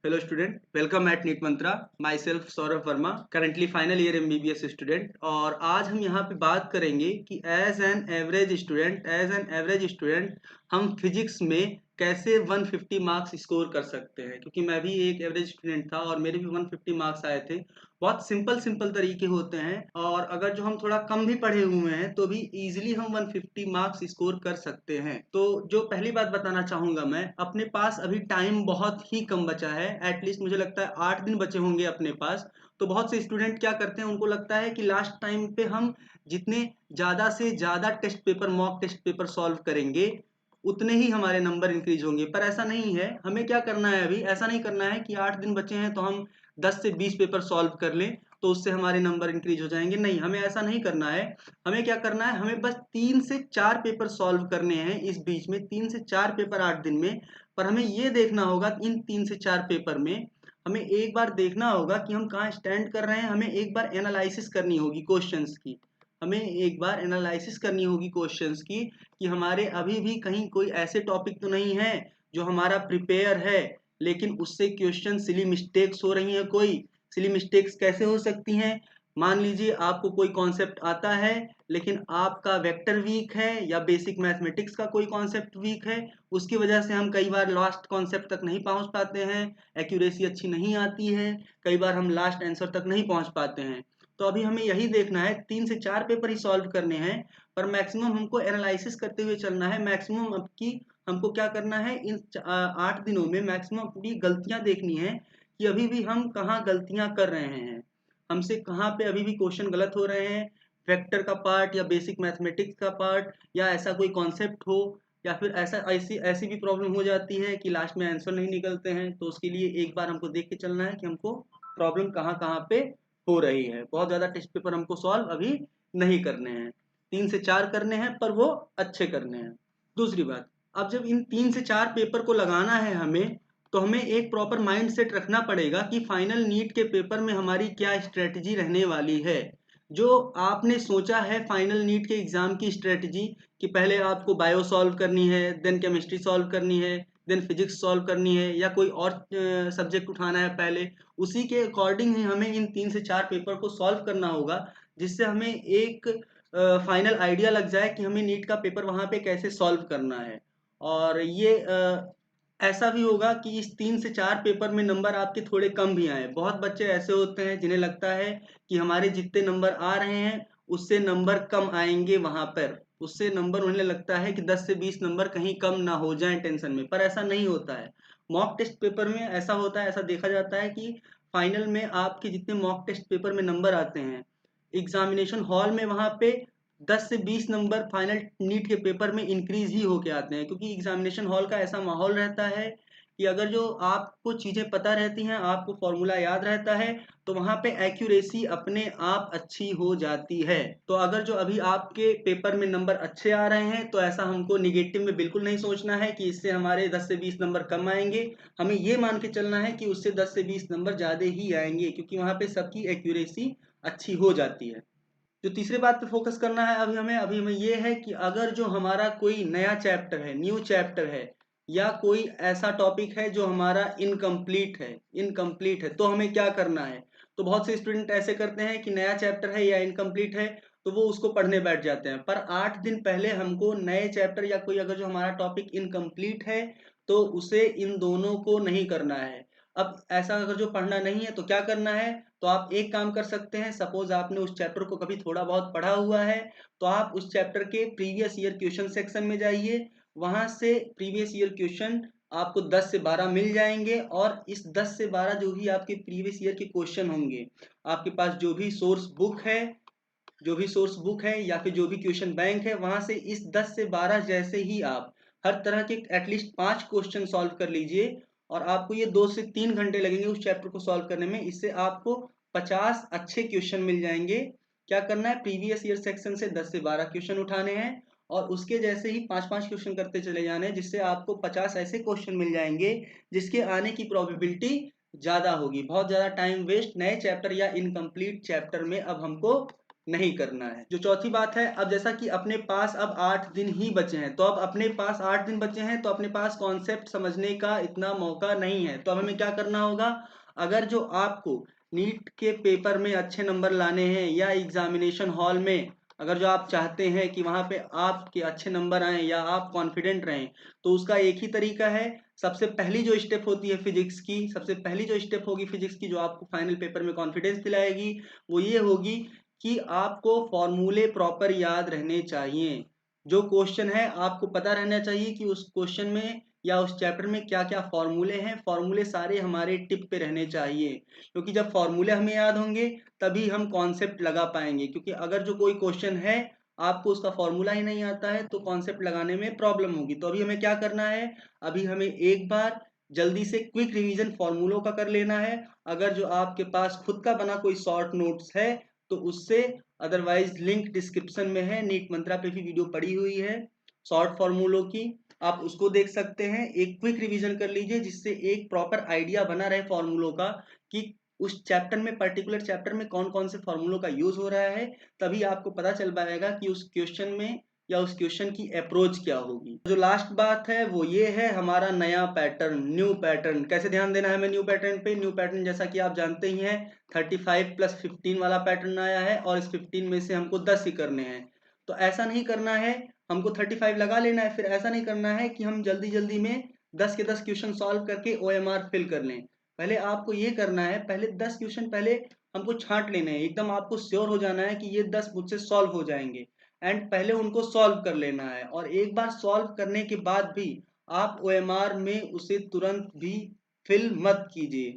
Hello student, welcome at NEET Mantra. Myself Saurabh Verma, currently final year MBBS student और आज हम यहाँ पे बात करेंगे कि एज एन एवरेज स्टूडेंट हम फिजिक्स में कैसे 150 मार्क्स स्कोर कर सकते हैं, क्योंकि मैं भी एक एवरेज स्टूडेंट था और मेरे भी 150 मार्क्स आए थे। बहुत सिंपल तरीके होते हैं और अगर जो हम थोड़ा कम भी पढ़े हुए हैं तो भी इजीली हम 150 मार्क्स स्कोर कर सकते हैं। तो जो पहली बात बताना चाहूंगा, मैं अपने पास अभी टाइम बहुत ही कम बचा है। एटलीस्ट मुझे लगता है 8 दिन बचे होंगे अपने पास। तो बहुत से स्टूडेंट क्या करते हैं, उनको लगता है कि लास्ट टाइम पे हम जितने ज्यादा से ज्यादा मॉक टेस्ट पेपर सॉल्व करेंगे उतने ही हमारे नंबर इंक्रीज होंगे, पर ऐसा नहीं है। हमें क्या करना है, अभी ऐसा नहीं करना है कि 8 दिन बचे हैं तो हम 10 से 20 पेपर सॉल्व कर लें तो उससे हमारे नंबर इंक्रीज हो जाएंगे। नहीं, हमें ऐसा नहीं करना है। हमें क्या करना है, हमें बस 3 से 4 पेपर सॉल्व करने हैं इस बीच में, 3 से 4 पेपर 8 दिन में। पर हमें ये देखना होगा इन 3 से 4 पेपर में हमें एक बार देखना होगा कि हम कहाँ स्टैंड कर रहे हैं। हमें एक बार एनालिसिस करनी होगी क्वेश्चंस की। हमें एक बार एनालिसिस करनी होगी क्वेश्चंस की कि हमारे अभी भी कहीं कोई ऐसे टॉपिक तो नहीं है जो हमारा प्रिपेयर है लेकिन उससे क्वेश्चन सिली मिस्टेक्स हो रही हैं। कोई सिली मिस्टेक्स कैसे हो सकती हैं? मान लीजिए आपको कोई कॉन्सेप्ट आता है लेकिन आपका वेक्टर वीक है या बेसिक मैथमेटिक्स का कोई कॉन्सेप्ट वीक है, उसकी वजह से हम कई बार लास्ट कॉन्सेप्ट तक नहीं पहुंच पाते हैं, एक्यूरेसी अच्छी नहीं आती है, कई बार हम लास्ट आंसर तक नहीं पहुंच पाते हैं। तो अभी हमें यही देखना है, 3 से 4 पेपर ही सॉल्व करने हैं, पर मैक्सिमम हमको एनालिसिस करते हुए चलना है। मैक्सिमम अब की हमको क्या करना है, इन 8 दिनों में मैक्सिमम पूरी गलतियां देखनी है कि अभी भी हम कहाँ गलतियां कर रहे हैं, हमसे कहाँ पे अभी भी क्वेश्चन गलत हो रहे हैं। वेक्टर का पार्ट या बेसिक मैथमेटिक्स का पार्ट या ऐसा कोई कॉन्सेप्ट हो, या फिर ऐसा ऐसी ऐसी भी प्रॉब्लम हो जाती है कि लास्ट में आंसर नहीं निकलते हैं। तो उसके लिए एक बार हमको देख के चलना है कि हमको प्रॉब्लम कहाँ कहाँ पे हो रही है। बहुत ज़्यादा टेस्ट पेपर हमको सॉल्व अभी नहीं करने हैं, 3 से 4 करने हैं, पर वो अच्छे करने हैं। दूसरी बात, अब जब इन 3 से 4 पेपर को लगाना है हमें, तो हमें एक प्रॉपर माइंड सेट रखना पड़ेगा कि फाइनल नीट के पेपर में हमारी क्या स्ट्रेटजी रहने वाली है। जो आपने सोचा है फाइनल नीट के एग्जाम की स्ट्रेटजी कि पहले आपको बायो सॉल्व करनी है, देन केमिस्ट्री सॉल्व करनी है, देन फिजिक्स सॉल्व करनी है, या कोई और सब्जेक्ट उठाना है पहले, उसी के अकॉर्डिंग ही हमें इन 3 से 4 पेपर को सॉल्व करना होगा, जिससे हमें एक फाइनल आइडिया लग जाए कि हमें नीट का पेपर वहाँ पे कैसे सॉल्व करना है। और ये ऐसा भी होगा कि इस 3 से 4 पेपर में नंबर आपके थोड़े कम भी आए। बहुत बच्चे ऐसे होते हैं जिन्हें लगता है कि हमारे जितने नंबर आ रहे हैं उससे नंबर कम आएंगे, वहां पर उससे नंबर उन्हें लगता है कि 10 से 20 नंबर कहीं कम ना हो जाएं टेंशन में, पर ऐसा नहीं होता है। मॉक टेस्ट पेपर में ऐसा होता है, ऐसा देखा जाता है कि फाइनल में आपके जितने मॉक टेस्ट पेपर में नंबर आते हैं, एग्जामिनेशन हॉल में वहां पे 10 से 20 नंबर फाइनल नीट के पेपर में इंक्रीज ही होके आते हैं, क्योंकि एग्जामिनेशन हॉल का ऐसा माहौल रहता है कि अगर जो आपको चीजें पता रहती हैं, आपको फॉर्मूला याद रहता है, तो वहां पे एक्यूरेसी अपने आप अच्छी हो जाती है। तो अगर जो अभी आपके पेपर में नंबर अच्छे आ रहे हैं तो ऐसा हमको निगेटिव में बिल्कुल नहीं सोचना है कि इससे हमारे 10 से 20 नंबर कम आएंगे। हमें ये मान के चलना है कि उससे 10 से 20 नंबर ज्यादा ही आएंगे, क्योंकि वहां पे सबकी एक्यूरेसी अच्छी हो जाती है। जो तीसरी बात पे फोकस करना है अभी हमें ये है कि अगर जो हमारा कोई नया चैप्टर है, न्यू चैप्टर है, या कोई ऐसा टॉपिक है जो हमारा इनकम्प्लीट है तो हमें क्या करना है। तो बहुत से स्टूडेंट ऐसे करते हैं कि नया चैप्टर है या इनकम्प्लीट है तो वो उसको पढ़ने बैठ जाते हैं, पर 8 दिन पहले हमको नए चैप्टर या कोई अगर जो हमारा टॉपिक इनकम्प्लीट है तो उसे इन दोनों को नहीं करना है। अब ऐसा अगर जो पढ़ना नहीं है तो क्या करना है, तो आप एक काम कर सकते हैं। सपोज आपने उस चैप्टर को कभी थोड़ा बहुत पढ़ा हुआ है, तो आप उस चैप्टर के प्रीवियस ईयर क्वेश्चन सेक्शन में जाइए, वहां से प्रीवियस ईयर क्वेश्चन आपको 10 से 12 मिल जाएंगे, और इस 10 से 12 जो भी आपके प्रीवियस ईयर के क्वेश्चन होंगे, आपके पास जो भी सोर्स बुक है या फिर जो भी क्वेश्चन बैंक है, वहां से इस 10 से 12 जैसे ही आप हर तरह के एटलीस्ट 5 क्वेश्चन सॉल्व कर लीजिए, और आपको ये 2 से 3 घंटे लगेंगे उस चैप्टर को सॉल्व करने में। इससे आपको 50 अच्छे क्वेश्चन मिल जाएंगे। क्या करना है, प्रीवियस ईयर सेक्शन से 10 से 12 क्वेश्चन उठाने हैं और उसके जैसे ही 5-5 क्वेश्चन करते चले जाने हैं, जिससे आपको 50 ऐसे क्वेश्चन मिल जाएंगे जिसके आने की प्रोबेबिलिटी ज्यादा होगी। बहुत ज्यादा टाइम वेस्ट नए चैप्टर या इनकम्प्लीट चैप्टर में अब हमको नहीं करना है। जो चौथी बात है, अब जैसा कि अपने पास अब 8 दिन ही बचे हैं, तो अब अपने पास 8 दिन बचे हैं तो अपने पास कॉन्सेप्ट समझने का इतना मौका नहीं है। तो अब हमें क्या करना होगा, अगर जो आपको नीट के पेपर में अच्छे नंबर लाने हैं या एग्जामिनेशन हॉल में अगर जो आप चाहते हैं कि वहां पे आपके अच्छे नंबर आए या आप कॉन्फिडेंट रहें, तो उसका एक ही तरीका है। सबसे पहली जो स्टेप होती है फिजिक्स की, सबसे पहली जो स्टेप होगी फिजिक्स की जो आपको फाइनल पेपर में कॉन्फिडेंस दिलाएगी, वो ये होगी कि आपको फॉर्मूले प्रॉपर याद रहने चाहिए। जो क्वेश्चन है आपको पता रहना चाहिए कि उस क्वेश्चन में या उस चैप्टर में क्या क्या फॉर्मूले हैं। फॉर्मूले सारे हमारे टिप पे रहने चाहिए, क्योंकि जब फॉर्मूले हमें याद होंगे तभी हम कॉन्सेप्ट लगा पाएंगे। क्योंकि अगर जो कोई क्वेश्चन है आपको उसका फॉर्मूला ही नहीं आता है तो कॉन्सेप्ट लगाने में प्रॉब्लम होगी। तो अभी हमें क्या करना है, अभी हमें एक बार जल्दी से क्विक रिवीजन फॉर्मूलों का कर लेना है। अगर जो आपके पास खुद का बना कोई शॉर्ट नोट्स है तो उससे, अदरवाइज लिंक डिस्क्रिप्शन में है, नीट मंत्रा पे भी वीडियो पड़ी हुई है शॉर्ट फॉर्मूलों की, आप उसको देख सकते हैं। एक क्विक रिवीजन कर लीजिए जिससे एक प्रॉपर आइडिया बना रहे फॉर्मूलों का कि उस चैप्टर में, पर्टिकुलर चैप्टर में कौन कौन से फॉर्मूलों का यूज हो रहा है। तभी आपको पता चल पाएगा कि उस क्वेश्चन में या उस क्वेश्चन की अप्रोच क्या होगी। जो लास्ट बात है वो ये है, हमारा नया पैटर्न, न्यू पैटर्न। कैसे ध्यान देना है हमें न्यू पैटर्न पे? न्यू पैटर्न जैसा कि आप जानते ही हैं 35 + 15 वाला पैटर्न आया है और इस 15 में से हमको 10 ही करने हैं। तो ऐसा नहीं करना है, हमको 35 लगा लेना है। फिर ऐसा नहीं करना है कि हम जल्दी जल्दी में 10 के 10 क्वेश्चन सॉल्व करके OMR फिल कर लें। पहले आपको ये करना है, पहले 10 क्वेश्चन पहले हमको छांट लेने हैं, एकदम आपको श्योर हो जाना है कि ये 10 मुझसे सॉल्व हो जाएंगे, एंड पहले उनको सॉल्व कर लेना है। और एक बार सॉल्व करने के बाद भी आप OMR में उसे तुरंत भी फिल मत कीजिए,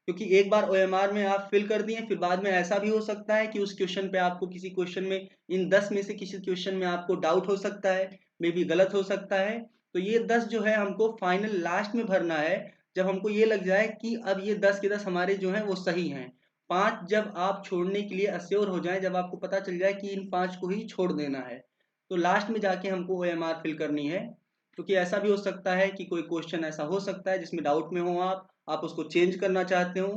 क्योंकि एक बार OMR में आप फिल कर दिए फिर बाद में ऐसा भी हो सकता है कि उस क्वेश्चन पे आपको, किसी क्वेश्चन में, इन 10 में से किसी क्वेश्चन में आपको डाउट हो सकता है, मे बी गलत हो सकता है। तो ये 10 जो है हमको फाइनल लास्ट में भरना है, जब हमको ये लग जाए कि अब ये 10 के 10 हमारे जो हैं वो सही हैं। 5 जब आप छोड़ने के लिए अश्योर हो जाए, जब आपको पता चल जाए कि इन 5 को ही छोड़ देना है, तो लास्ट में जाके हमको OMR फिल करनी है। क्योंकि ऐसा भी हो सकता है कि कोई क्वेश्चन ऐसा हो सकता है जिसमें डाउट में हो आप उसको चेंज करना चाहते हो,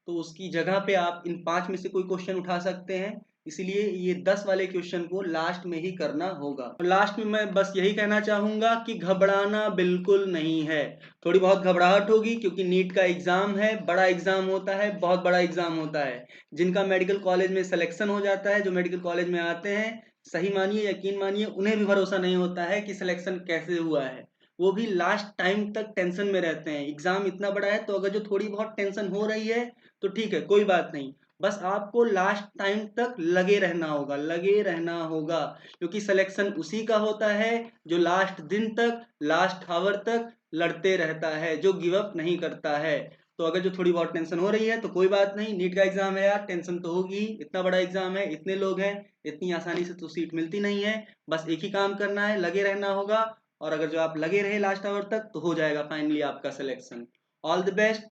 तो उसकी जगह पे आप इन 5 में से कोई क्वेश्चन उठा सकते हैं। इसलिए ये 10 वाले क्वेश्चन को लास्ट में ही करना होगा। और लास्ट में मैं बस यही कहना चाहूंगा कि घबराना बिल्कुल नहीं है। थोड़ी बहुत घबराहट होगी क्योंकि नीट का एग्जाम है, बड़ा एग्जाम होता है, बहुत बड़ा एग्जाम होता है। जिनका मेडिकल कॉलेज में सिलेक्शन हो जाता है, जो मेडिकल कॉलेज में आते हैं, सही मानिए यकीन मानिए उन्हें भी भरोसा नहीं होता है कि सिलेक्शन कैसे हुआ है। वो भी लास्ट टाइम तक टेंशन में रहते हैं। एग्जाम इतना बड़ा है तो अगर जो थोड़ी बहुत टेंशन हो रही है तो ठीक है, कोई बात नहीं। बस आपको लास्ट टाइम तक लगे रहना होगा, लगे रहना होगा, क्योंकि सिलेक्शन उसी का होता है जो लास्ट दिन तक, लास्ट आवर तक लड़ते रहता है, जो गिव अप नहीं करता है। तो अगर जो थोड़ी बहुत टेंशन हो रही है तो कोई बात नहीं, नीट का एग्जाम है यार, टेंशन तो होगी ही, इतना बड़ा एग्जाम है, इतने लोग हैं, इतनी आसानी से तो सीट मिलती नहीं है। बस एक ही काम करना है, लगे रहना होगा। और अगर जो आप लगे रहे लास्ट आवर तक तो हो जाएगा फाइनली आपका सिलेक्शन। All the best.